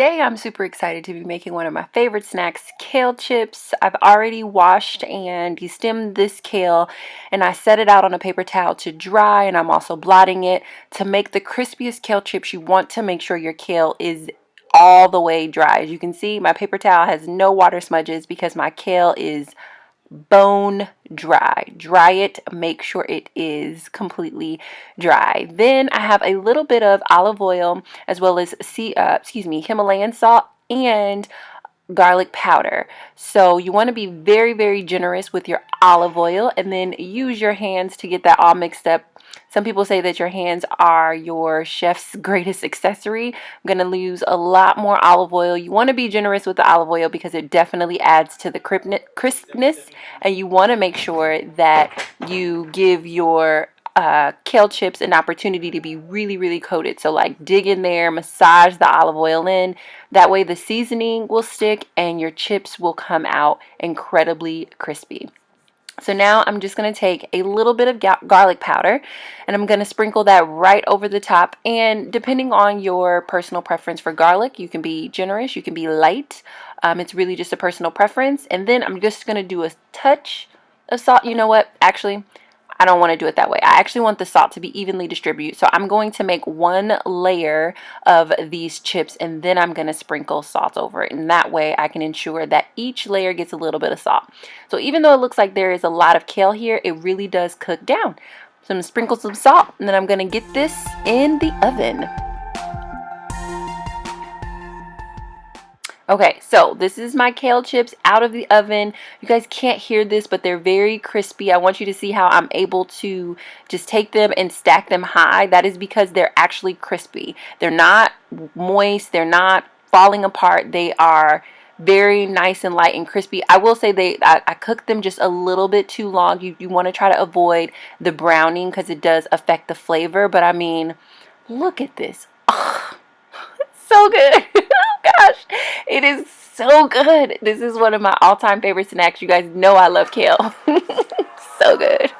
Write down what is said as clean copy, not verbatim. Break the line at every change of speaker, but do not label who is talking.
Today I'm super excited to be making one of my favorite snacks, kale chips. I've already washed and destemmed this kale and I set it out on a paper towel to dry, and I'm also blotting it. To make the crispiest kale chips, you want to make sure your kale is all the way dry. As you can see, my paper towel has no water smudges because my kale is bone dry. Dry it, make sure it is completely dry. Then I have a little bit of olive oil as well as Himalayan salt and garlic powder. So you want to be very, very generous with your olive oil and then use your hands to get that all mixed up. Some people say that your hands are your chef's greatest accessory. I'm going to use a lot more olive oil. You want to be generous with the olive oil because it definitely adds to the crispness, and you want to make sure that you give your kale chips an opportunity to be really, really coated. So like dig in there, massage the olive oil in. That way the seasoning will stick and your chips will come out incredibly crispy. So now I'm just going to take a little bit of garlic powder and I'm going to sprinkle that right over the top. And depending on your personal preference for garlic, you can be generous, you can be light. It's really just a personal preference. And then I'm just going to do a touch of salt. You know what? Actually, I don't want to do it that way. I actually want the salt to be evenly distributed. So I'm going to make one layer of these chips and then I'm going to sprinkle salt over it. And that way I can ensure that each layer gets a little bit of salt. So even though it looks like there is a lot of kale here, it really does cook down. So I'm going to sprinkle some salt and then I'm going to get this in the oven. Okay, so this is my kale chips out of the oven. You guys can't hear this, but they're very crispy. I want you to see how I'm able to just take them and stack them high. That is because they're actually crispy. They're not moist. They're not falling apart. They are very nice and light and crispy. I will say I cooked them just a little bit too long. You want to try to avoid the browning because it does affect the flavor. But I mean, look at this. Oh, so good. Oh gosh, it is so good. This is one of my all-time favorite snacks. You guys know I love kale. So good.